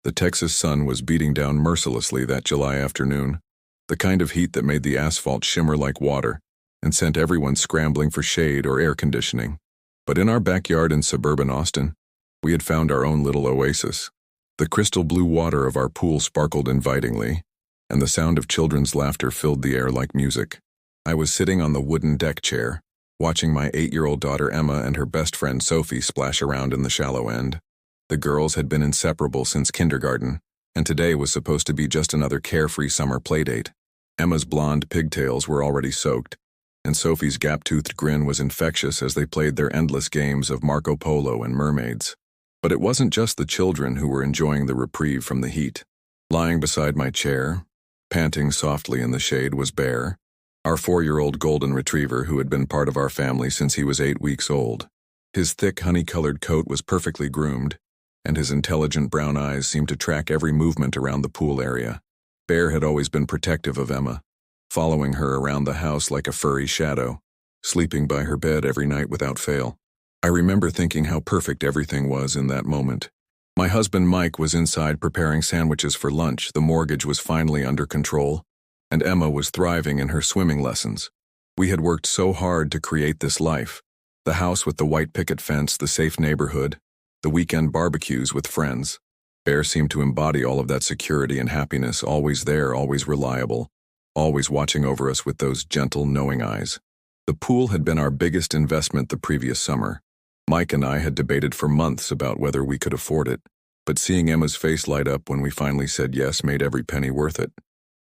The Texas sun was beating down mercilessly that July afternoon, the kind of heat that made the asphalt shimmer like water and sent everyone scrambling for shade or air conditioning. But in our backyard in suburban Austin, we had found our own little oasis. The crystal blue water of our pool sparkled invitingly, and the sound of children's laughter filled the air like music. I was sitting on the wooden deck chair, watching my 8-year-old daughter Emma and her best friend Sophie splash around in the shallow end. The girls had been inseparable since kindergarten, and today was supposed to be just another carefree summer playdate. Emma's blonde pigtails were already soaked, and Sophie's gap-toothed grin was infectious as they played their endless games of Marco Polo and mermaids. But it wasn't just the children who were enjoying the reprieve from the heat. Lying beside my chair, panting softly in the shade, was Bear, our 4-year-old golden retriever who had been part of our family since he was 8 weeks old. His thick honey-colored coat was perfectly groomed, and his intelligent brown eyes seemed to track every movement around the pool area. Bear had always been protective of Emma, following her around the house like a furry shadow, sleeping by her bed every night without fail. I remember thinking how perfect everything was in that moment. My husband Mike was inside preparing sandwiches for lunch, the mortgage was finally under control, and Emma was thriving in her swimming lessons. We had worked so hard to create this life: the house with the white picket fence, the safe neighborhood, the weekend barbecues with friends. Bear seemed to embody all of that security and happiness, always there, always reliable, always watching over us with those gentle, knowing eyes. The pool had been our biggest investment the previous summer. Mike and I had debated for months about whether we could afford it, but seeing Emma's face light up when we finally said yes made every penny worth it.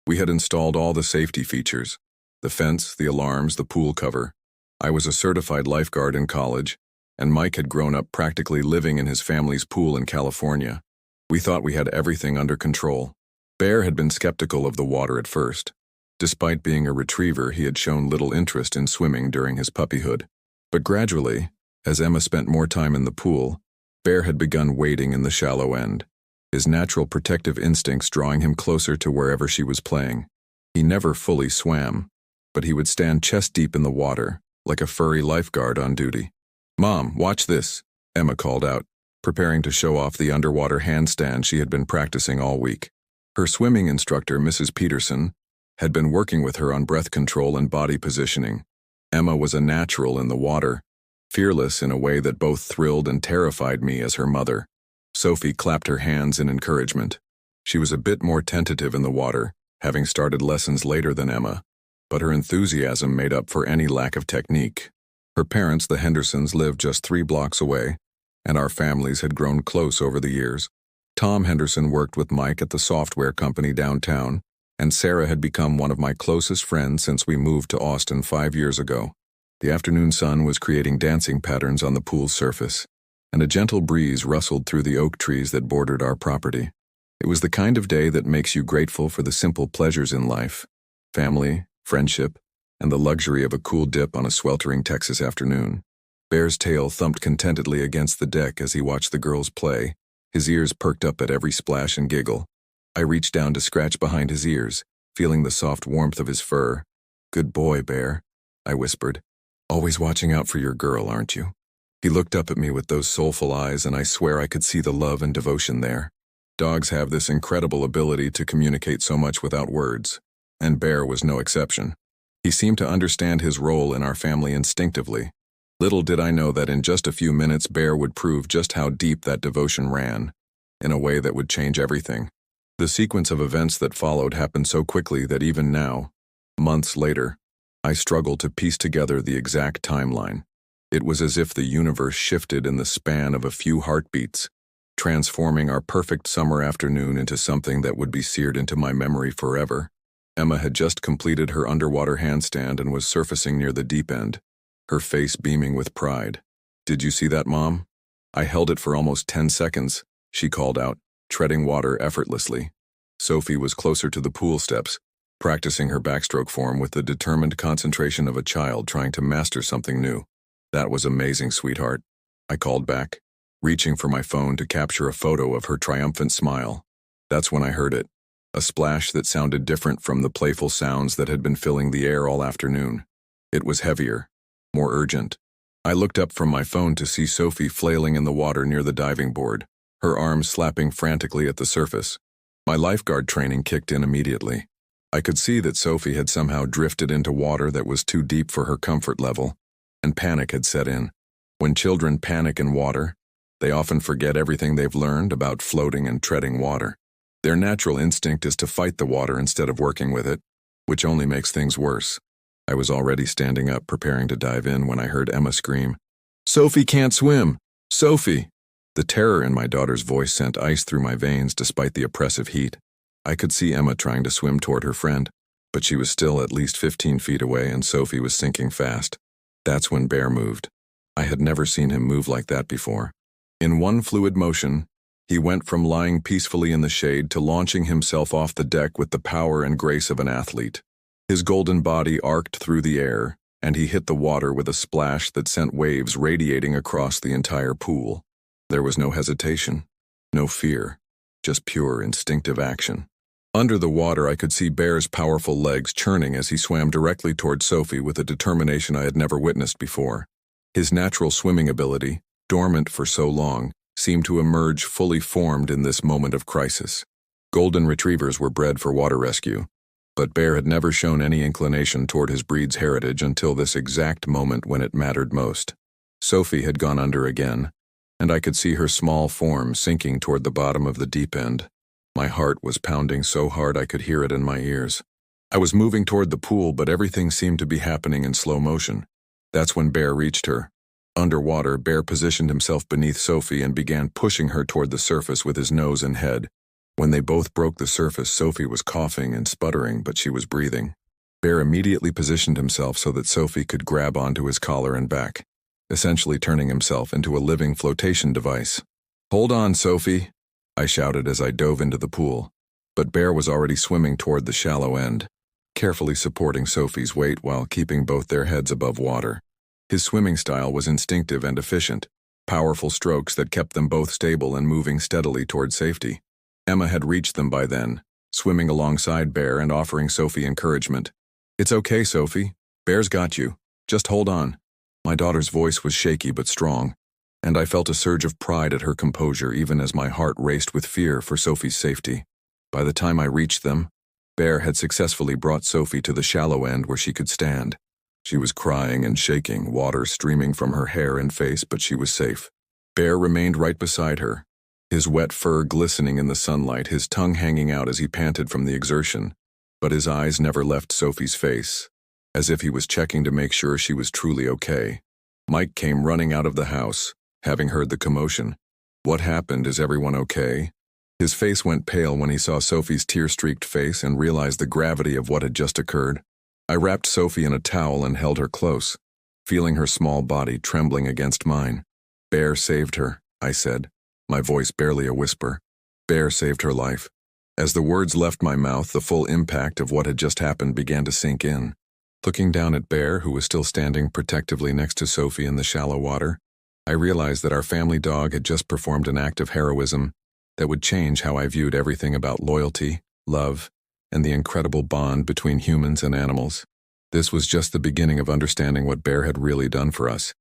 We had installed all the safety features: the fence, the alarms, the pool cover. I was a certified lifeguard in college, and Mike had grown up practically living in his family's pool in California. We thought we had everything under control. Bear had been skeptical of the water at first. Despite being a retriever, he had shown little interest in swimming during his puppyhood. But gradually, as Emma spent more time in the pool, Bear had begun wading in the shallow end, his natural protective instincts drawing him closer to wherever she was playing. He never fully swam, but he would stand chest-deep in the water, like a furry lifeguard on duty. "Mom, watch this," Emma called out, preparing to show off the underwater handstand she had been practicing all week. Her swimming instructor, Mrs. Peterson, had been working with her on breath control and body positioning. Emma was a natural in the water, fearless in a way that both thrilled and terrified me as her mother. Sophie clapped her hands in encouragement. She was a bit more tentative in the water, having started lessons later than Emma, but her enthusiasm made up for any lack of technique. Her parents, the Hendersons, lived just 3 blocks away, and our families had grown close over the years. Tom Henderson worked with Mike at the software company downtown, and Sarah had become one of my closest friends since we moved to Austin 5 years ago. The afternoon sun was creating dancing patterns on the pool's surface, and a gentle breeze rustled through the oak trees that bordered our property. It was the kind of day that makes you grateful for the simple pleasures in life: family, friendship, and the luxury of a cool dip on a sweltering Texas afternoon. Bear's tail thumped contentedly against the deck as he watched the girls play, his ears perked up at every splash and giggle. I reached down to scratch behind his ears, feeling the soft warmth of his fur. "Good boy, Bear," I whispered. "Always watching out for your girl, aren't you?" He looked up at me with those soulful eyes, and I swear I could see the love and devotion there. Dogs have this incredible ability to communicate so much without words, and Bear was no exception. He seemed to understand his role in our family instinctively. Little did I know that in just a few minutes Bear would prove just how deep that devotion ran, in a way that would change everything. The sequence of events that followed happened so quickly that even now, months later, I struggle to piece together the exact timeline. It was as if the universe shifted in the span of a few heartbeats, transforming our perfect summer afternoon into something that would be seared into my memory forever. Emma had just completed her underwater handstand and was surfacing near the deep end, her face beaming with pride. "Did you see that, Mom?" "I held it for almost 10 seconds, she called out, treading water effortlessly. Sophie was closer to the pool steps, practicing her backstroke form with the determined concentration of a child trying to master something new. "That was amazing, sweetheart," I called back, reaching for my phone to capture a photo of her triumphant smile. That's when I heard it, a splash that sounded different from the playful sounds that had been filling the air all afternoon. It was heavier, more urgent. I looked up from my phone to see Sophie flailing in the water near the diving board, her arms slapping frantically at the surface. My lifeguard training kicked in immediately. I could see that Sophie had somehow drifted into water that was too deep for her comfort level, and panic had set in. When children panic in water, they often forget everything they've learned about floating and treading water. Their natural instinct is to fight the water instead of working with it, which only makes things worse. I was already standing up, preparing to dive in when I heard Emma scream, "Sophie can't swim! Sophie!" The terror in my daughter's voice sent ice through my veins despite the oppressive heat. I could see Emma trying to swim toward her friend, but she was still at least 15 feet away and Sophie was sinking fast. That's when Bear moved. I had never seen him move like that before. In one fluid motion, he went from lying peacefully in the shade to launching himself off the deck with the power and grace of an athlete. His golden body arced through the air, and he hit the water with a splash that sent waves radiating across the entire pool. There was no hesitation, no fear, just pure instinctive action. Under the water, I could see Bear's powerful legs churning as he swam directly toward Sophie with a determination I had never witnessed before. His natural swimming ability, dormant for so long, seemed to emerge fully formed in this moment of crisis. Golden retrievers were bred for water rescue, but Bear had never shown any inclination toward his breed's heritage until this exact moment when it mattered most. Sophie had gone under again, and I could see her small form sinking toward the bottom of the deep end. My heart was pounding so hard I could hear it in my ears. I was moving toward the pool, but everything seemed to be happening in slow motion. That's when Bear reached her. Underwater, Bear positioned himself beneath Sophie and began pushing her toward the surface with his nose and head. When they both broke the surface, Sophie was coughing and sputtering, but she was breathing. Bear immediately positioned himself so that Sophie could grab onto his collar and back, essentially turning himself into a living flotation device. "Hold on, Sophie," I shouted as I dove into the pool. But Bear was already swimming toward the shallow end, carefully supporting Sophie's weight while keeping both their heads above water. His swimming style was instinctive and efficient, powerful strokes that kept them both stable and moving steadily toward safety. Emma had reached them by then, swimming alongside Bear and offering Sophie encouragement. "It's okay, Sophie. Bear's got you. Just hold on." My daughter's voice was shaky but strong, and I felt a surge of pride at her composure even as my heart raced with fear for Sophie's safety. By the time I reached them, Bear had successfully brought Sophie to the shallow end where she could stand. She was crying and shaking, water streaming from her hair and face, but she was safe. Bear remained right beside her, his wet fur glistening in the sunlight, his tongue hanging out as he panted from the exertion, but his eyes never left Sophie's face, as if he was checking to make sure she was truly okay. Mike came running out of the house, having heard the commotion. "What happened? Is everyone okay?" His face went pale when he saw Sophie's tear-streaked face and realized the gravity of what had just occurred. I wrapped Sophie in a towel and held her close, feeling her small body trembling against mine. "Bear saved her," I said, my voice barely a whisper. "Bear saved her life." As the words left my mouth, the full impact of what had just happened began to sink in. Looking down at Bear, who was still standing protectively next to Sophie in the shallow water, I realized that our family dog had just performed an act of heroism that would change how I viewed everything about loyalty, love, and the incredible bond between humans and animals. This was just the beginning of understanding what Bear had really done for us.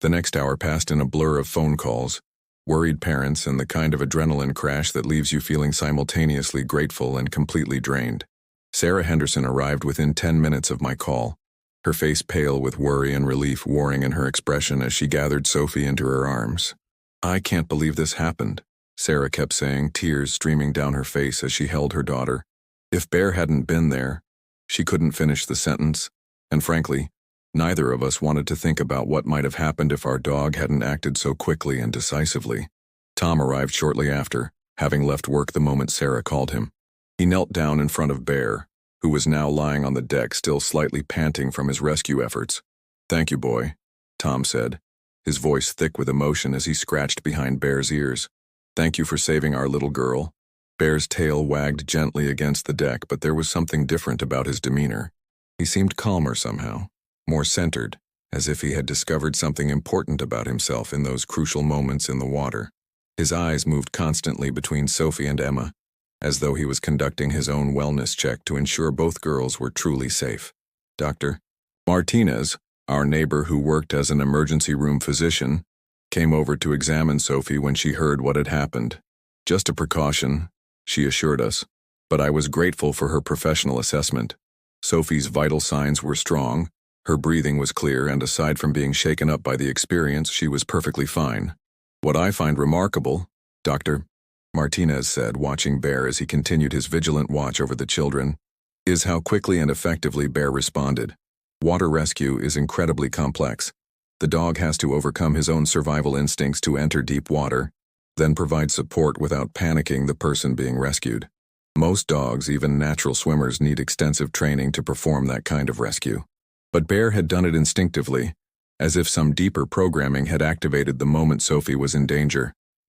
The next hour passed in a blur of phone calls, worried parents, and the kind of adrenaline crash that leaves you feeling simultaneously grateful and completely drained. Sarah Henderson arrived within 10 minutes of my call, her face pale with worry and relief warring in her expression as she gathered Sophie into her arms. "I can't believe this happened," Sarah kept saying, tears streaming down her face as she held her daughter. If Bear hadn't been there, she couldn't finish the sentence, and frankly, neither of us wanted to think about what might have happened if our dog hadn't acted so quickly and decisively. Tom arrived shortly after, having left work the moment Sarah called him. He knelt down in front of Bear, who was now lying on the deck still slightly panting from his rescue efforts. "Thank you, boy," Tom said, his voice thick with emotion as he scratched behind Bear's ears. "Thank you for saving our little girl." Bear's tail wagged gently against the deck, but there was something different about his demeanor. He seemed calmer somehow, more centered, as if he had discovered something important about himself in those crucial moments in the water. His eyes moved constantly between Sophie and Emma, as though he was conducting his own wellness check to ensure both girls were truly safe. Dr. Martinez, our neighbor who worked as an emergency room physician, came over to examine Sophie when she heard what had happened. Just a precaution, she assured us, but I was grateful for her professional assessment. Sophie's vital signs were strong, her breathing was clear, and aside from being shaken up by the experience, she was perfectly fine. What I find remarkable, Dr. Martinez said, watching Bear as he continued his vigilant watch over the children, is how quickly and effectively Bear responded. Water rescue is incredibly complex. The dog has to overcome his own survival instincts to enter deep water, then provide support without panicking the person being rescued. Most dogs, even natural swimmers, need extensive training to perform that kind of rescue. But Bear had done it instinctively, as if some deeper programming had activated the moment Sophie was in danger.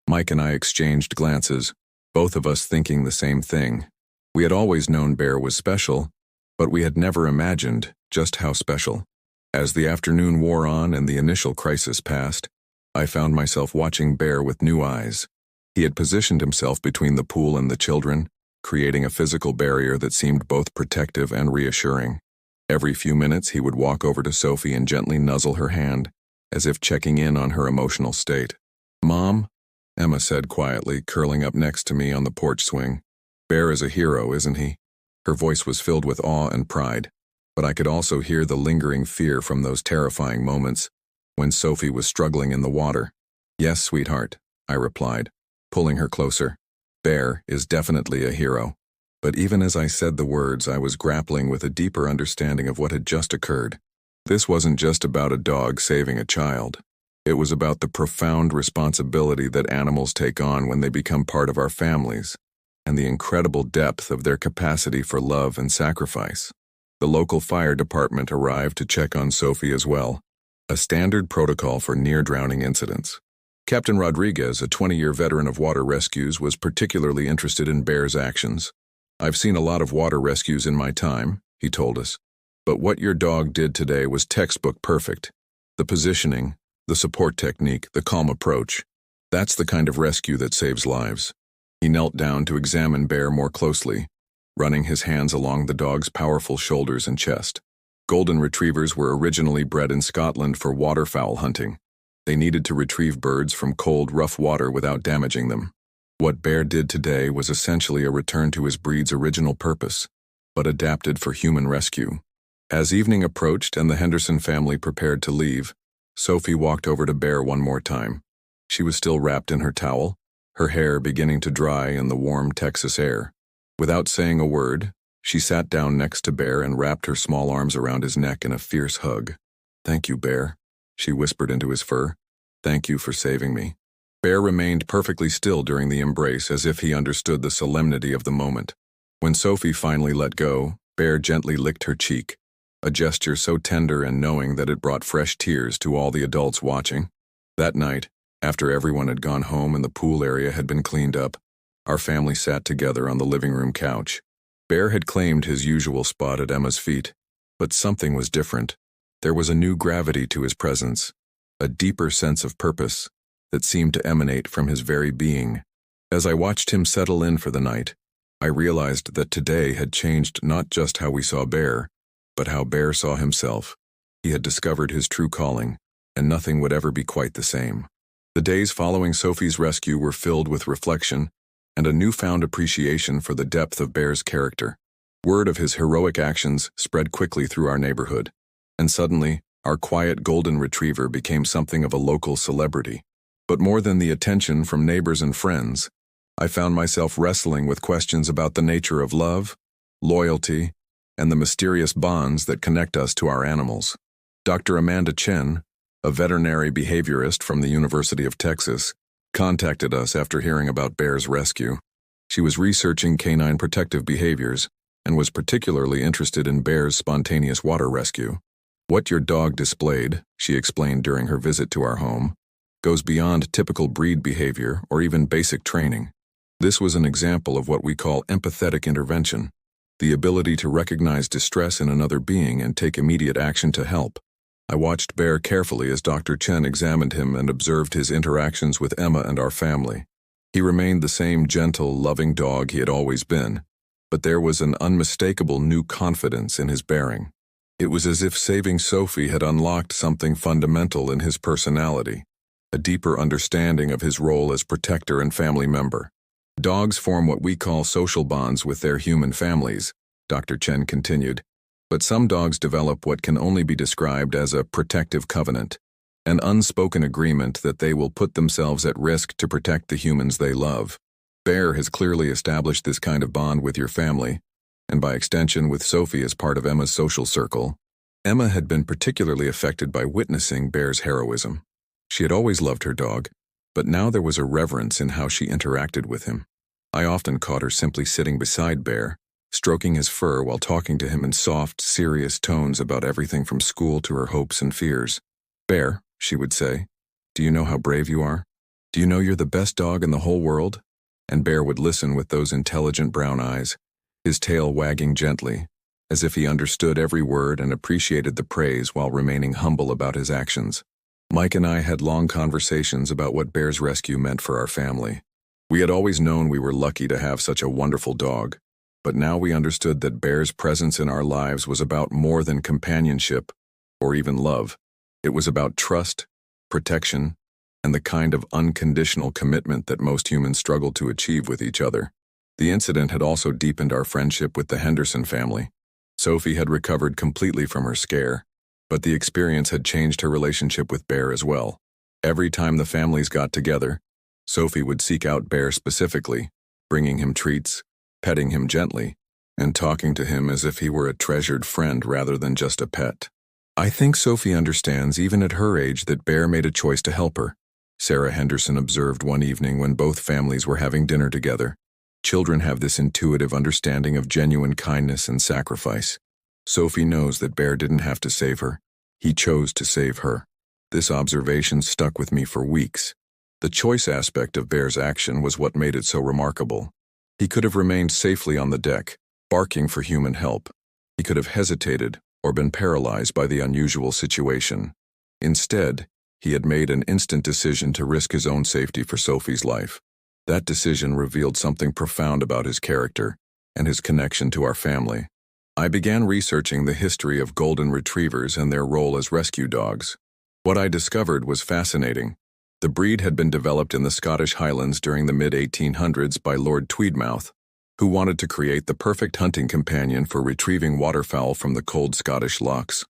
Mike and I exchanged glances, both of us thinking the same thing. We had always known Bear was special, but we had never imagined just how special. As the afternoon wore on and the initial crisis passed, I found myself watching Bear with new eyes. He had positioned himself between the pool and the children, creating a physical barrier that seemed both protective and reassuring. Every few minutes he would walk over to Sophie and gently nuzzle her hand, as if checking in on her emotional state. "Mom," Emma said quietly, curling up next to me on the porch swing. "Bear is a hero, isn't he?" Her voice was filled with awe and pride, but I could also hear the lingering fear from those terrifying moments when Sophie was struggling in the water. "Yes, sweetheart," I replied, pulling her closer. "Bear is definitely a hero." But even as I said the words, I was grappling with a deeper understanding of what had just occurred. This wasn't just about a dog saving a child. It was about the profound responsibility that animals take on when they become part of our families, and the incredible depth of their capacity for love and sacrifice. The local fire department arrived to check on Sophie as well, a standard protocol for near-drowning incidents. Captain Rodriguez, a 20-year veteran of water rescues, was particularly interested in Bear's actions. "I've seen a lot of water rescues in my time," he told us, "but what your dog did today was textbook perfect. The positioning, the support technique, the calm approach. That's the kind of rescue that saves lives." He knelt down to examine Bear more closely, running his hands along the dog's powerful shoulders and chest. Golden retrievers were originally bred in Scotland for waterfowl hunting. They needed to retrieve birds from cold, rough water without damaging them. What Bear did today was essentially a return to his breed's original purpose, but adapted for human rescue. As evening approached and the Henderson family prepared to leave, Sophie walked over to Bear one more time. She was still wrapped in her towel, her hair beginning to dry in the warm Texas air. Without saying a word, she sat down next to Bear and wrapped her small arms around his neck in a fierce hug. "Thank you, Bear," she whispered into his fur. "Thank you for saving me." Bear remained perfectly still during the embrace, as if he understood the solemnity of the moment. When Sophie finally let go, Bear gently licked her cheek, a gesture so tender and knowing that it brought fresh tears to all the adults watching. That night, after everyone had gone home and the pool area had been cleaned up, our family sat together on the living room couch. Bear had claimed his usual spot at Emma's feet, but something was different. There was a new gravity to his presence, a deeper sense of purpose that seemed to emanate from his very being. As I watched him settle in for the night, I realized that today had changed not just how we saw Bear, but how Bear saw himself. He had discovered his true calling, and nothing would ever be quite the same. The days following Sophie's rescue were filled with reflection and a newfound appreciation for the depth of Bear's character. Word of his heroic actions spread quickly through our neighborhood, and suddenly, our quiet golden retriever became something of a local celebrity. But more than the attention from neighbors and friends, I found myself wrestling with questions about the nature of love, loyalty, and the mysterious bonds that connect us to our animals. Dr. Amanda Chen, a veterinary behaviorist from the University of Texas, contacted us after hearing about Bear's rescue. She was researching canine protective behaviors and was particularly interested in Bear's spontaneous water rescue. "What your dog displayed," she explained during her visit to our home, "goes beyond typical breed behavior or even basic training. This was an example of what we call empathetic intervention, the ability to recognize distress in another being and take immediate action to help." I watched Bear carefully as Dr. Chen examined him and observed his interactions with Emma and our family. He remained the same gentle, loving dog he had always been, but there was an unmistakable new confidence in his bearing. It was as if saving Sophie had unlocked something fundamental in his personality, a deeper understanding of his role as protector and family member. Dogs form what we call social bonds with their human families, Dr. Chen continued. But some dogs develop what can only be described as a protective covenant, an unspoken agreement that they will put themselves at risk to protect the humans they love. Bear has clearly established this kind of bond with your family, and by extension with Sophie as part of Emma's social circle. Emma had been particularly affected by witnessing Bear's heroism. She had always loved her dog, but now there was a reverence in how she interacted with him. I often caught her simply sitting beside Bear, stroking his fur while talking to him in soft, serious tones about everything from school to her hopes and fears. "Bear," she would say, "do you know how brave you are? Do you know you're the best dog in the whole world?" And Bear would listen with those intelligent brown eyes, his tail wagging gently, as if he understood every word and appreciated the praise while remaining humble about his actions. Mike and I had long conversations about what Bear's rescue meant for our family. We had always known we were lucky to have such a wonderful dog, but now we understood that Bear's presence in our lives was about more than companionship or even love. It was about trust, protection, and the kind of unconditional commitment that most humans struggle to achieve with each other. The incident had also deepened our friendship with the Henderson family. Sophie had recovered completely from her scare, but the experience had changed her relationship with Bear as well. Every time the families got together, Sophie would seek out Bear specifically, bringing him treats, petting him gently, and talking to him as if he were a treasured friend rather than just a pet. "I think Sophie understands, even at her age, that Bear made a choice to help her," Sarah Henderson observed one evening when both families were having dinner together. "Children have this intuitive understanding of genuine kindness and sacrifice. Sophie knows that Bear didn't have to save her. He chose to save her." This observation stuck with me for weeks. The choice aspect of Bear's action was what made it so remarkable. He could have remained safely on the deck, barking for human help. He could have hesitated or been paralyzed by the unusual situation. Instead, he had made an instant decision to risk his own safety for Sophie's life. That decision revealed something profound about his character and his connection to our family. I began researching the history of golden retrievers and their role as rescue dogs. What I discovered was fascinating. The breed had been developed in the Scottish Highlands during the mid-1800s by Lord Tweedmouth, who wanted to create the perfect hunting companion for retrieving waterfowl from the cold Scottish lochs.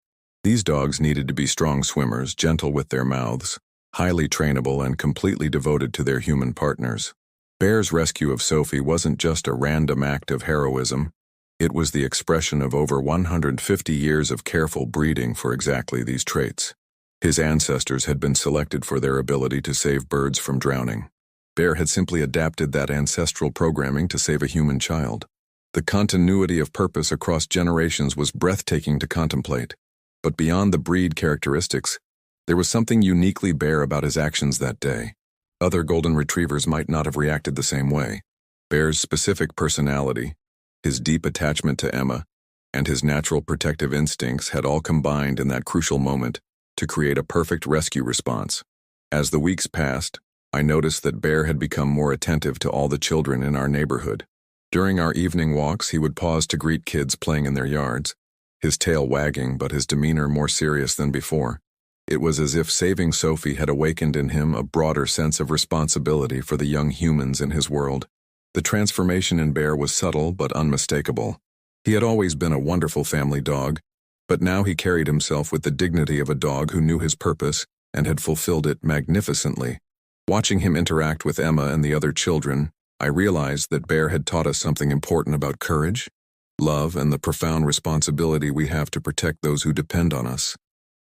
These dogs needed to be strong swimmers, gentle with their mouths, highly trainable, and completely devoted to their human partners. Bear's rescue of Sophie wasn't just a random act of heroism. It was the expression of over 150 years of careful breeding for exactly these traits. His ancestors had been selected for their ability to save birds from drowning. Bear had simply adapted that ancestral programming to save a human child. The continuity of purpose across generations was breathtaking to contemplate. But beyond the breed characteristics, there was something uniquely Bear about his actions that day. Other golden retrievers might not have reacted the same way. Bear's specific personality, his deep attachment to Emma, and his natural protective instincts had all combined in that crucial moment to create a perfect rescue response. As the weeks passed, I noticed that Bear had become more attentive to all the children in our neighborhood. During our evening walks, he would pause to greet kids playing in their yards, his tail wagging but his demeanor more serious than before. It was as if saving Sophie had awakened in him a broader sense of responsibility for the young humans in his world. The transformation in Bear was subtle but unmistakable. He had always been a wonderful family dog, but now he carried himself with the dignity of a dog who knew his purpose and had fulfilled it magnificently. Watching him interact with Emma and the other children, I realized that Bear had taught us something important about courage, love, and the profound responsibility we have to protect those who depend on us.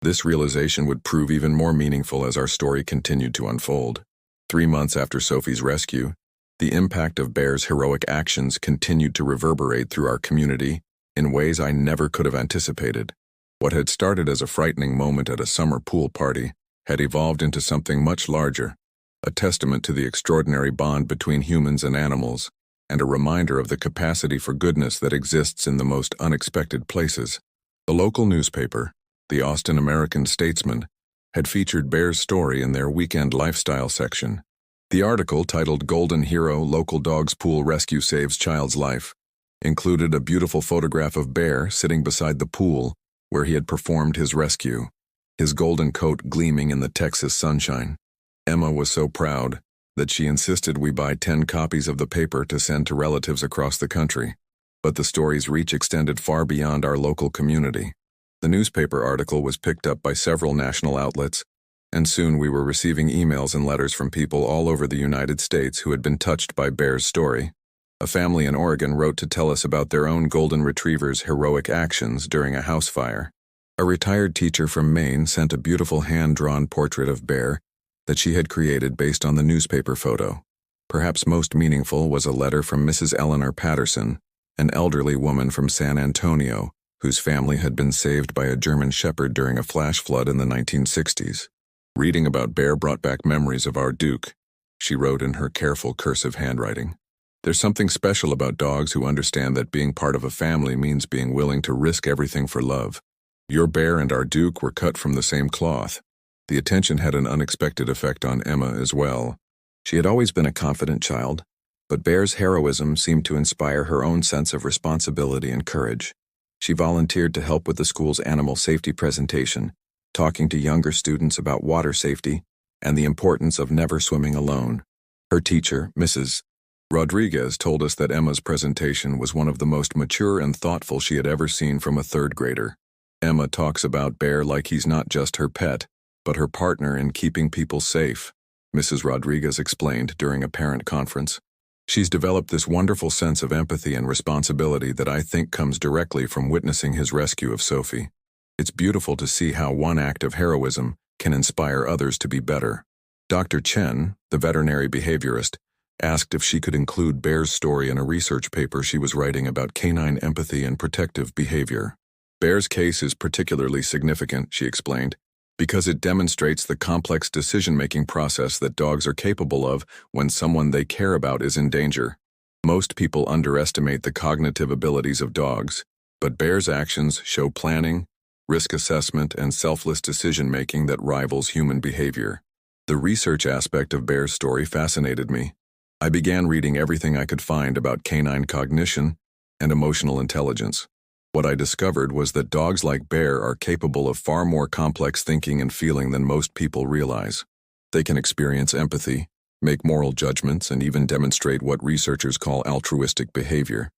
This realization would prove even more meaningful as our story continued to unfold. 3 months after Sophie's rescue, the impact of Bear's heroic actions continued to reverberate through our community in ways I never could have anticipated. What had started as a frightening moment at a summer pool party had evolved into something much larger, a testament to the extraordinary bond between humans and animals, and a reminder of the capacity for goodness that exists in the most unexpected places. The local newspaper, the Austin American-Statesman, had featured Bear's story in their weekend lifestyle section. The article, titled "Golden Hero, Local Dog's Pool Rescue Saves Child's Life," included a beautiful photograph of Bear sitting beside the pool where he had performed his rescue, his golden coat gleaming in the Texas sunshine. Emma was so proud, that she insisted we buy 10 copies of the paper to send to relatives across the country. But the story's reach extended far beyond our local community. The newspaper article was picked up by several national outlets, and soon we were receiving emails and letters from people all over the United States who had been touched by Bear's story. A family in Oregon wrote to tell us about their own golden retriever's heroic actions during a house fire. A retired teacher from Maine sent a beautiful hand-drawn portrait of Bear that she had created based on the newspaper photo. Perhaps most meaningful was a letter from Mrs. Eleanor Patterson, an elderly woman from San Antonio, whose family had been saved by a German shepherd during a flash flood in the 1960s. Reading about Bear brought back memories of our Duke, she wrote in her careful cursive handwriting. There's something special about dogs who understand that being part of a family means being willing to risk everything for love. Your Bear and our Duke were cut from the same cloth. The attention had an unexpected effect on Emma as well. She had always been a confident child, but Bear's heroism seemed to inspire her own sense of responsibility and courage. She volunteered to help with the school's animal safety presentation, talking to younger students about water safety and the importance of never swimming alone. Her teacher, Mrs. Rodriguez, told us that Emma's presentation was one of the most mature and thoughtful she had ever seen from a third grader. Emma talks about Bear like he's not just her pet, but her partner in keeping people safe, Mrs. Rodriguez explained during a parent conference. She's developed this wonderful sense of empathy and responsibility that I think comes directly from witnessing his rescue of Sophie. It's beautiful to see how one act of heroism can inspire others to be better. Dr. Chen, the veterinary behaviorist, asked if she could include Bear's story in a research paper she was writing about canine empathy and protective behavior. Bear's case is particularly significant, she explained, because it demonstrates the complex decision-making process that dogs are capable of when someone they care about is in danger. Most people underestimate the cognitive abilities of dogs, but Bear's actions show planning, risk assessment, and selfless decision-making that rivals human behavior. The research aspect of Bear's story fascinated me. I began reading everything I could find about canine cognition and emotional intelligence. What I discovered was that dogs like Bear are capable of far more complex thinking and feeling than most people realize. They can experience empathy, make moral judgments, and even demonstrate what researchers call altruistic behavior,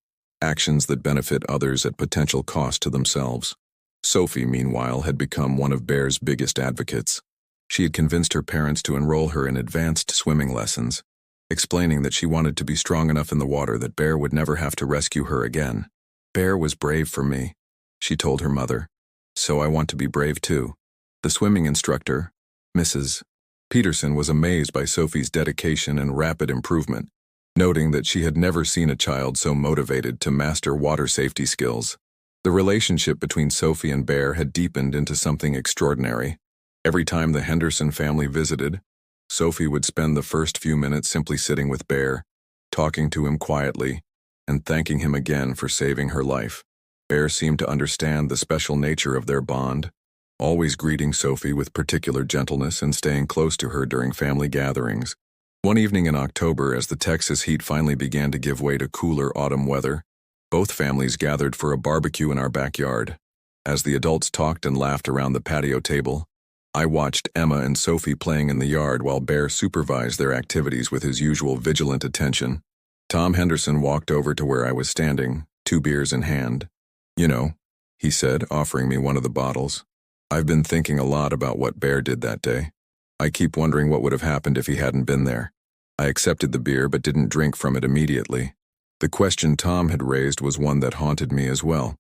actions that benefit others at potential cost to themselves. Sophie, meanwhile, had become one of Bear's biggest advocates. She had convinced her parents to enroll her in advanced swimming lessons, explaining that she wanted to be strong enough in the water that Bear would never have to rescue her again. Bear was brave for me, she told her mother, so I want to be brave too. The swimming instructor, Mrs. Peterson, was amazed by Sophie's dedication and rapid improvement, noting that she had never seen a child so motivated to master water safety skills. The relationship between Sophie and Bear had deepened into something extraordinary. Every time the Henderson family visited, Sophie would spend the first few minutes simply sitting with Bear, talking to him quietly, and thanking him again for saving her life. Bear seemed to understand the special nature of their bond, always greeting Sophie with particular gentleness and staying close to her during family gatherings. One evening in October, as the Texas heat finally began to give way to cooler autumn weather, both families gathered for a barbecue in our backyard. As the adults talked and laughed around the patio table, I watched Emma and Sophie playing in the yard while Bear supervised their activities with his usual vigilant attention. Tom Henderson walked over to where I was standing, 2 beers in hand. "You know," he said, offering me one of the bottles, "I've been thinking a lot about what Bear did that day. I keep wondering what would have happened if he hadn't been there." I accepted the beer but didn't drink from it immediately. The question Tom had raised was one that haunted me as well.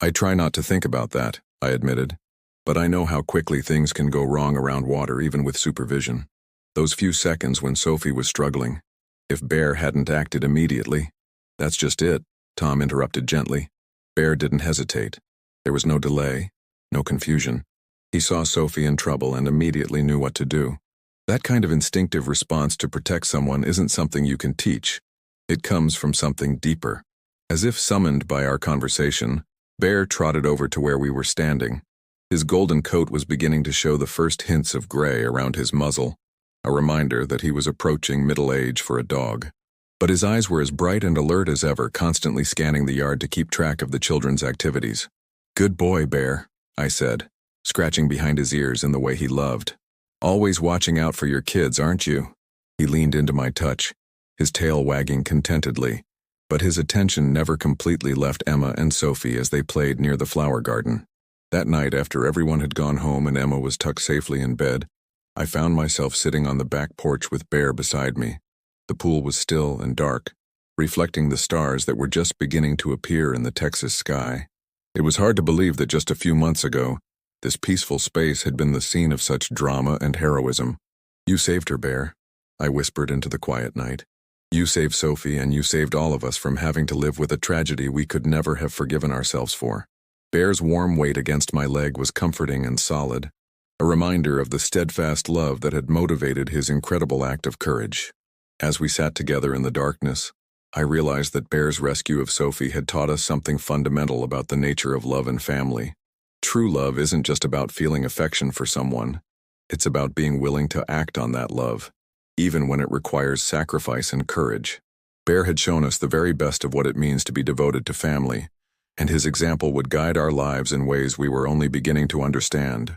"I try not to think about that," I admitted, "but I know how quickly things can go wrong around water even with supervision. Those few seconds when Sophie was struggling, if Bear hadn't acted immediately—" "That's just it," Tom interrupted gently. Bear didn't hesitate. There was no delay, no confusion. He saw Sophie in trouble and immediately knew what to do. That kind of instinctive response to protect someone isn't something you can teach. It comes from something deeper. As if summoned by our conversation, Bear trotted over to where we were standing. His golden coat was beginning to show the first hints of gray around his muzzle, a reminder that he was approaching middle age for a dog. But his eyes were as bright and alert as ever, constantly scanning the yard to keep track of the children's activities. "Good boy, Bear," I said, scratching behind his ears in the way he loved. "Always watching out for your kids, aren't you?" He leaned into my touch, his tail wagging contentedly, but his attention never completely left Emma and Sophie as they played near the flower garden. That night, after everyone had gone home and Emma was tucked safely in bed, I found myself sitting on the back porch with Bear beside me. The pool was still and dark, reflecting the stars that were just beginning to appear in the Texas sky. It was hard to believe that just a few months ago, this peaceful space had been the scene of such drama and heroism. "You saved her, Bear," I whispered into the quiet night. "You saved Sophie, and you saved all of us from having to live with a tragedy we could never have forgiven ourselves for." Bear's warm weight against my leg was comforting and solid, a reminder of the steadfast love that had motivated his incredible act of courage. As we sat together in the darkness, I realized that Bear's rescue of Sophie had taught us something fundamental about the nature of love and family. True love isn't just about feeling affection for someone. It's about being willing to act on that love, even when it requires sacrifice and courage. Bear had shown us the very best of what it means to be devoted to family, and his example would guide our lives in ways we were only beginning to understand.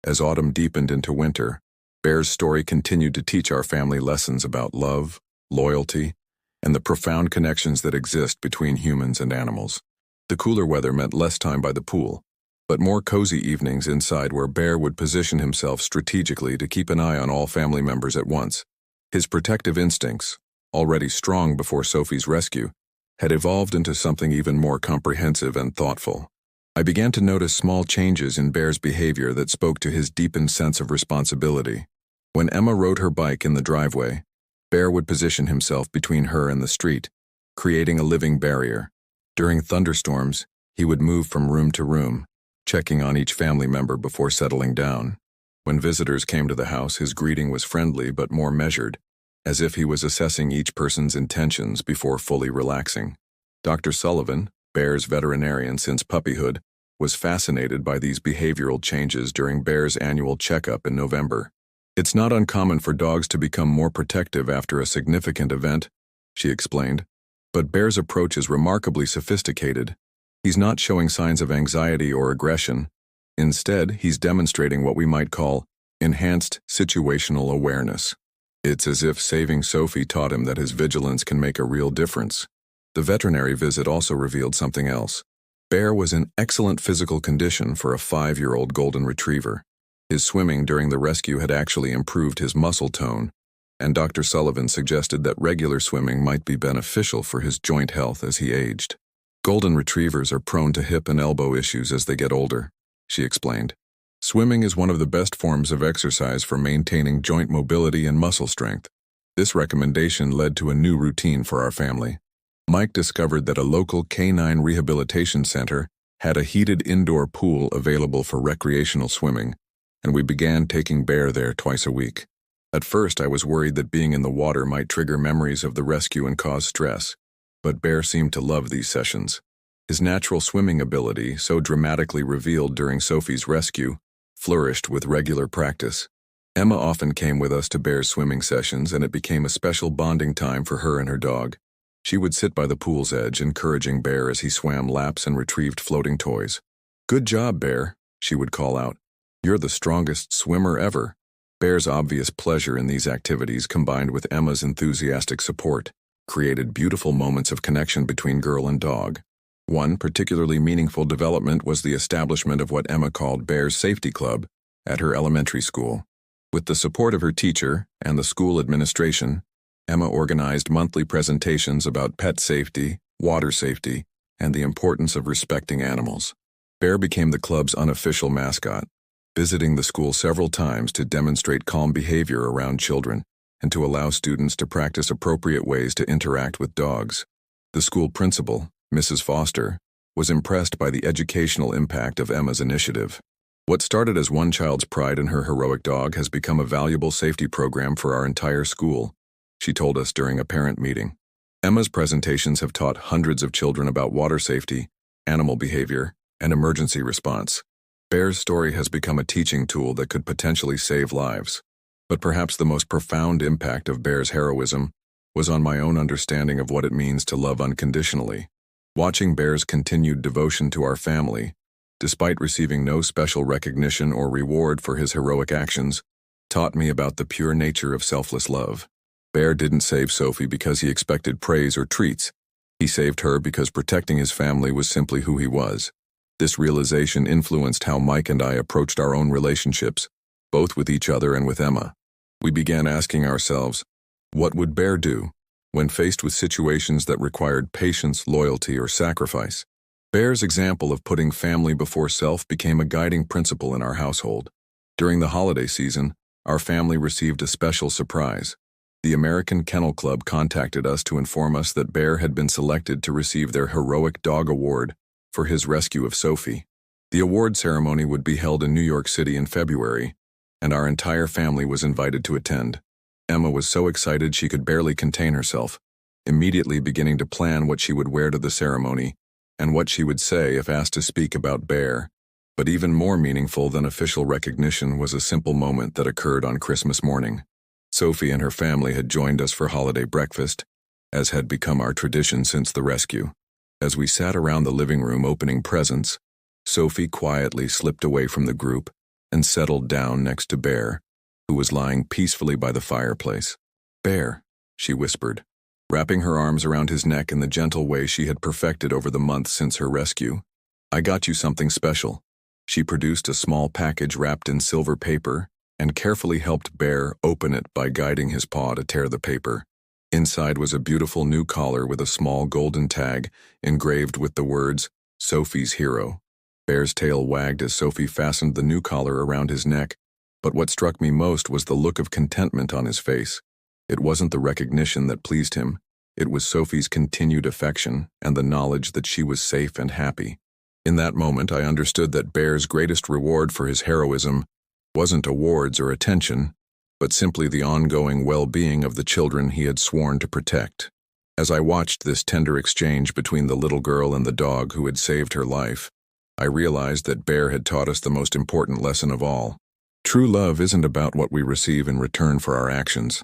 As autumn deepened into winter, Bear's story continued to teach our family lessons about love, loyalty, and the profound connections that exist between humans and animals. The cooler weather meant less time by the pool, but more cozy evenings inside where Bear would position himself strategically to keep an eye on all family members at once. His protective instincts, already strong before Sophie's rescue, had evolved into something even more comprehensive and thoughtful. I began to notice small changes in Bear's behavior that spoke to his deepened sense of responsibility. When Emma rode her bike in the driveway, Bear would position himself between her and the street, creating a living barrier. During thunderstorms, he would move from room to room, checking on each family member before settling down. When visitors came to the house, his greeting was friendly but more measured, as if he was assessing each person's intentions before fully relaxing. Dr. Sullivan, Bear's veterinarian since puppyhood, was fascinated by these behavioral changes during Bear's annual checkup in November. "It's not uncommon for dogs to become more protective after a significant event," she explained. "But Bear's approach is remarkably sophisticated. He's not showing signs of anxiety or aggression. Instead, he's demonstrating what we might call enhanced situational awareness. It's as if saving Sophie taught him that his vigilance can make a real difference." The veterinary visit also revealed something else. Bear was in excellent physical condition for a 5-year-old golden retriever. His swimming during the rescue had actually improved his muscle tone, and Dr. Sullivan suggested that regular swimming might be beneficial for his joint health as he aged. "Golden retrievers are prone to hip and elbow issues as they get older," she explained. "Swimming is one of the best forms of exercise for maintaining joint mobility and muscle strength." This recommendation led to a new routine for our family. Mike discovered that a local canine rehabilitation center had a heated indoor pool available for recreational swimming, and we began taking Bear there twice a week. At first, I was worried that being in the water might trigger memories of the rescue and cause stress, but Bear seemed to love these sessions. His natural swimming ability, so dramatically revealed during Sophie's rescue, flourished with regular practice. Emma often came with us to Bear's swimming sessions, and it became a special bonding time for her and her dog. She would sit by the pool's edge, encouraging Bear as he swam laps and retrieved floating toys. "Good job, Bear," she would call out. "You're the strongest swimmer ever." Bear's obvious pleasure in these activities, combined with Emma's enthusiastic support, created beautiful moments of connection between girl and dog. One particularly meaningful development was the establishment of what Emma called Bear's Safety Club at her elementary school. With the support of her teacher and the school administration, Emma organized monthly presentations about pet safety, water safety, and the importance of respecting animals. Bear became the club's unofficial mascot, visiting the school several times to demonstrate calm behavior around children and to allow students to practice appropriate ways to interact with dogs. The school principal, Mrs. Foster, was impressed by the educational impact of Emma's initiative. What started as one child's pride in her heroic dog has become a valuable safety program for our entire school, she told us during a parent meeting. Emma's presentations have taught hundreds of children about water safety, animal behavior, and emergency response. Bear's story has become a teaching tool that could potentially save lives. But perhaps the most profound impact of Bear's heroism was on my own understanding of what it means to love unconditionally. Watching Bear's continued devotion to our family, despite receiving no special recognition or reward for his heroic actions, taught me about the pure nature of selfless love. Bear didn't save Sophie because he expected praise or treats. He saved her because protecting his family was simply who he was. This realization influenced how Mike and I approached our own relationships, both with each other and with Emma. We began asking ourselves, what would Bear do when faced with situations that required patience, loyalty, or sacrifice? Bear's example of putting family before self became a guiding principle in our household. During the holiday season, our family received a special surprise. The American Kennel Club contacted us to inform us that Bear had been selected to receive their Heroic Dog Award for his rescue of Sophie. The award ceremony would be held in New York City in February, and our entire family was invited to attend. Emma was so excited she could barely contain herself, immediately beginning to plan what she would wear to the ceremony and what she would say if asked to speak about Bear. But even more meaningful than official recognition was a simple moment that occurred on Christmas morning. Sophie and her family had joined us for holiday breakfast, as had become our tradition since the rescue. As we sat around the living room opening presents, Sophie quietly slipped away from the group and settled down next to Bear, who was lying peacefully by the fireplace. "Bear," she whispered, wrapping her arms around his neck in the gentle way she had perfected over the months since her rescue. "I got you something special." She produced a small package wrapped in silver paper and carefully helped Bear open it by guiding his paw to tear the paper. Inside was a beautiful new collar with a small golden tag engraved with the words, "Sophie's Hero." Bear's tail wagged as Sophie fastened the new collar around his neck, but what struck me most was the look of contentment on his face. It wasn't the recognition that pleased him, it was Sophie's continued affection and the knowledge that she was safe and happy. In that moment, I understood that Bear's greatest reward for his heroism wasn't awards or attention, but simply the ongoing well-being of the children he had sworn to protect. As I watched this tender exchange between the little girl and the dog who had saved her life, I realized that Bear had taught us the most important lesson of all. True love isn't about what we receive in return for our actions,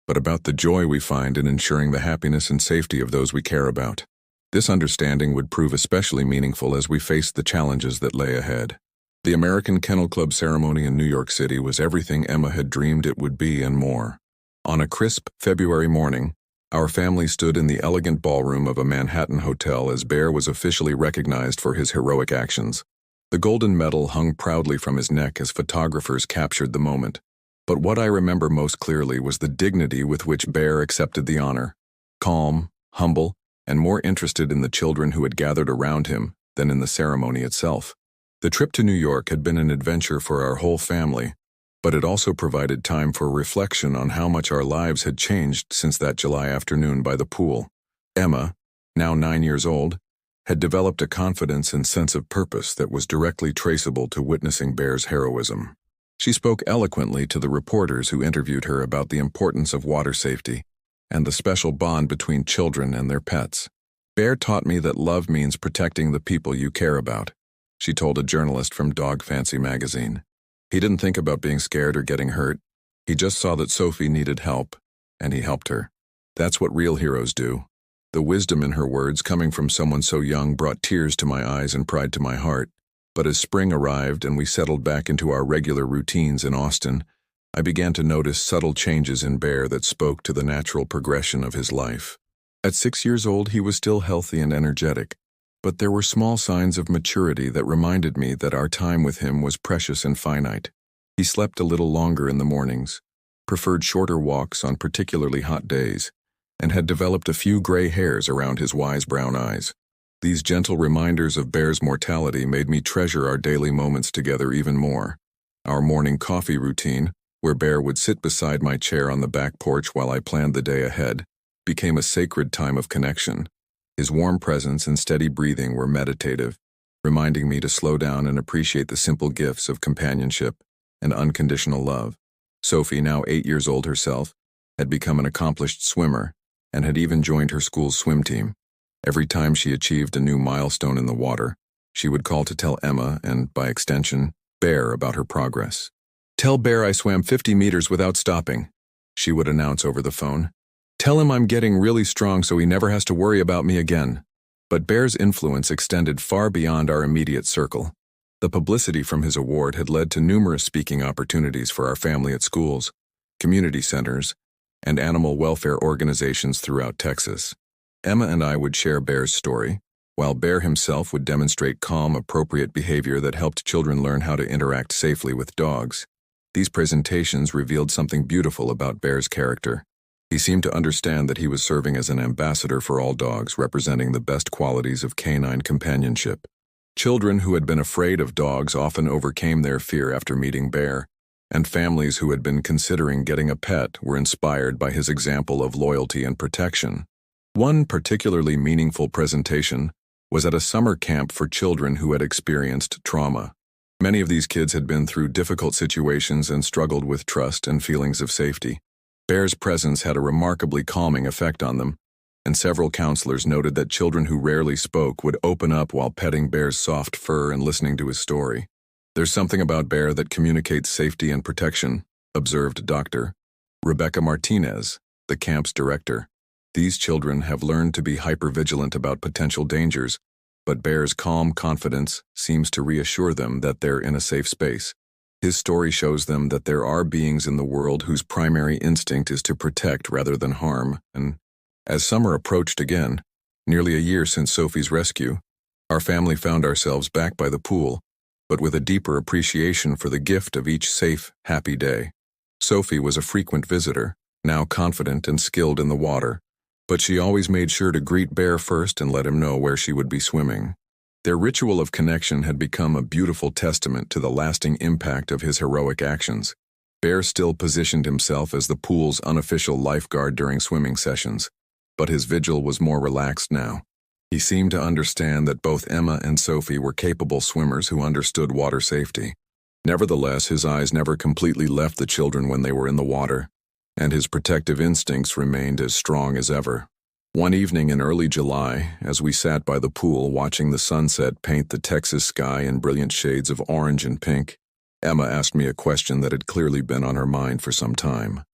but about the joy we find in ensuring the happiness and safety of those we care about. This understanding would prove especially meaningful as we faced the challenges that lay ahead. The American Kennel Club ceremony in New York City was everything Emma had dreamed it would be and more. On a crisp February morning, our family stood in the elegant ballroom of a Manhattan hotel as Bear was officially recognized for his heroic actions. The golden medal hung proudly from his neck as photographers captured the moment. But what I remember most clearly was the dignity with which Bear accepted the honor. Calm, humble, and more interested in the children who had gathered around him than in the ceremony itself. The trip to New York had been an adventure for our whole family, but it also provided time for reflection on how much our lives had changed since that July afternoon by the pool. Emma, now 9 years old, had developed a confidence and sense of purpose that was directly traceable to witnessing Bear's heroism. She spoke eloquently to the reporters who interviewed her about the importance of water safety and the special bond between children and their pets. "Bear taught me that love means protecting the people you care about," she told a journalist from Dog Fancy magazine. "He didn't think about being scared or getting hurt. He just saw that Sophie needed help, and he helped her. That's what real heroes do." The wisdom in her words, coming from someone so young, brought tears to my eyes and pride to my heart. But as spring arrived and we settled back into our regular routines in Austin, I began to notice subtle changes in Bear that spoke to the natural progression of his life. At 6 years old, he was still healthy and energetic, but there were small signs of maturity that reminded me that our time with him was precious and finite. He slept a little longer in the mornings, preferred shorter walks on particularly hot days, and had developed a few gray hairs around his wise brown eyes. These gentle reminders of Bear's mortality made me treasure our daily moments together even more. Our morning coffee routine, where Bear would sit beside my chair on the back porch while I planned the day ahead, became a sacred time of connection. His warm presence and steady breathing were meditative, reminding me to slow down and appreciate the simple gifts of companionship and unconditional love. Sophie, now 8 years old herself, had become an accomplished swimmer and had even joined her school's swim team. Every time she achieved a new milestone in the water, she would call to tell Emma and, by extension, Bear about her progress. "Tell Bear I swam 50 meters without stopping," she would announce over the phone. "Tell him I'm getting really strong so he never has to worry about me again." But Bear's influence extended far beyond our immediate circle. The publicity from his award had led to numerous speaking opportunities for our family at schools, community centers, and animal welfare organizations throughout Texas. Emma and I would share Bear's story, while Bear himself would demonstrate calm, appropriate behavior that helped children learn how to interact safely with dogs. These presentations revealed something beautiful about Bear's character. He seemed to understand that he was serving as an ambassador for all dogs, representing the best qualities of canine companionship. Children who had been afraid of dogs often overcame their fear after meeting Bear, and families who had been considering getting a pet were inspired by his example of loyalty and protection. One particularly meaningful presentation was at a summer camp for children who had experienced trauma. Many of these kids had been through difficult situations and struggled with trust and feelings of safety. Bear's presence had a remarkably calming effect on them, and several counselors noted that children who rarely spoke would open up while petting Bear's soft fur and listening to his story. "There's something about Bear that communicates safety and protection," observed Dr. Rebecca Martinez, the camp's director. "These children have learned to be hypervigilant about potential dangers, but Bear's calm confidence seems to reassure them that they're in a safe space. His story shows them that there are beings in the world whose primary instinct is to protect rather than harm." And as summer approached again, nearly a year since Sophie's rescue, our family found ourselves back by the pool, but with a deeper appreciation for the gift of each safe, happy day. Sophie was a frequent visitor, now confident and skilled in the water, but she always made sure to greet Bear first and let him know where she would be swimming. Their ritual of connection had become a beautiful testament to the lasting impact of his heroic actions. Bear still positioned himself as the pool's unofficial lifeguard during swimming sessions, but his vigil was more relaxed now. He seemed to understand that both Emma and Sophie were capable swimmers who understood water safety. Nevertheless, his eyes never completely left the children when they were in the water, and his protective instincts remained as strong as ever. One evening in early July, as we sat by the pool watching the sunset paint the Texas sky in brilliant shades of orange and pink, Emma asked me a question that had clearly been on her mind for some time.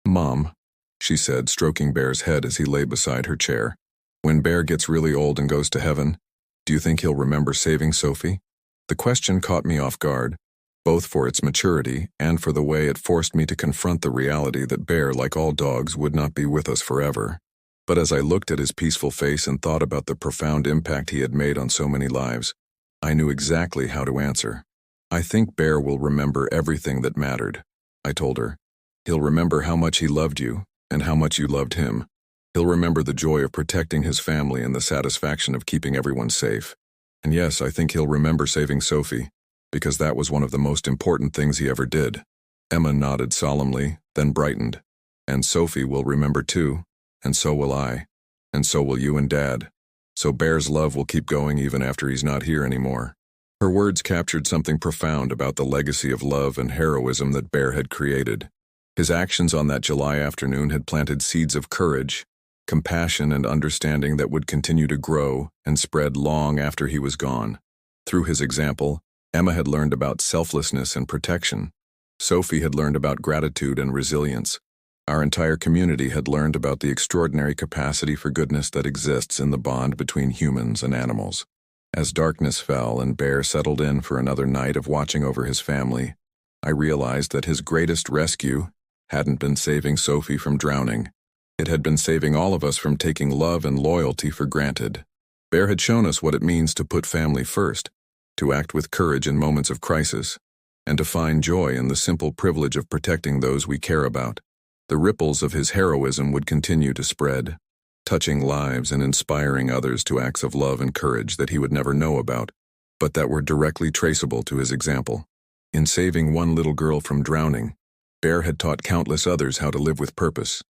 "Mom," she said, stroking Bear's head as he lay beside her chair, "when Bear gets really old and goes to heaven, do you think he'll remember saving Sophie?" The question caught me off guard, both for its maturity and for the way it forced me to confront the reality that Bear, like all dogs, would not be with us forever. But as I looked at his peaceful face and thought about the profound impact he had made on so many lives, I knew exactly how to answer. "I think Bear will remember everything that mattered," I told her. "He'll remember how much he loved you and how much you loved him. He'll remember the joy of protecting his family and the satisfaction of keeping everyone safe. And yes, I think he'll remember saving Sophie, because that was one of the most important things he ever did." Emma nodded solemnly, then brightened. "And Sophie will remember too. And so will I. And so will you and Dad. So Bear's love will keep going even after he's not here anymore." Her words captured something profound about the legacy of love and heroism that Bear had created. His actions on that July afternoon had planted seeds of courage, compassion, and understanding that would continue to grow and spread long after he was gone. Through his example, Emma had learned about selflessness and protection. Sophie had learned about gratitude and resilience. Our entire community had learned about the extraordinary capacity for goodness that exists in the bond between humans and animals. As darkness fell and Bear settled in for another night of watching over his family, I realized that his greatest rescue hadn't been saving Sophie from drowning. It had been saving all of us from taking love and loyalty for granted. Bear had shown us what it means to put family first, to act with courage in moments of crisis, and to find joy in the simple privilege of protecting those we care about. The ripples of his heroism would continue to spread, touching lives and inspiring others to acts of love and courage that he would never know about, but that were directly traceable to his example. In saving one little girl from drowning, Bear had taught countless others how to live with purpose,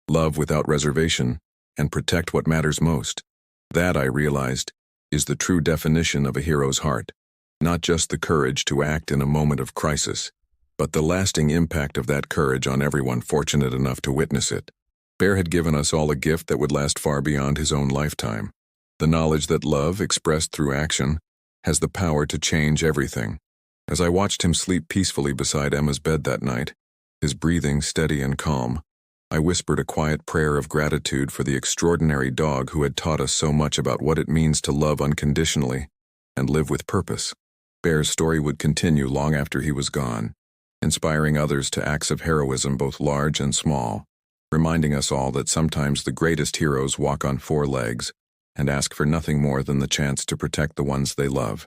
love without reservation, and protect what matters most. That, I realized, is the true definition of a hero's heart. Not just the courage to act in a moment of crisis, but the lasting impact of that courage on everyone fortunate enough to witness it. Bear had given us all a gift that would last far beyond his own lifetime. The knowledge that love, expressed through action, has the power to change everything. As I watched him sleep peacefully beside Emma's bed that night, his breathing steady and calm, I whispered a quiet prayer of gratitude for the extraordinary dog who had taught us so much about what it means to love unconditionally and live with purpose. Bear's story would continue long after he was gone, inspiring others to acts of heroism both large and small. reminding us all that sometimes the greatest heroes walk on four legs and ask for nothing more than the chance to protect the ones they love.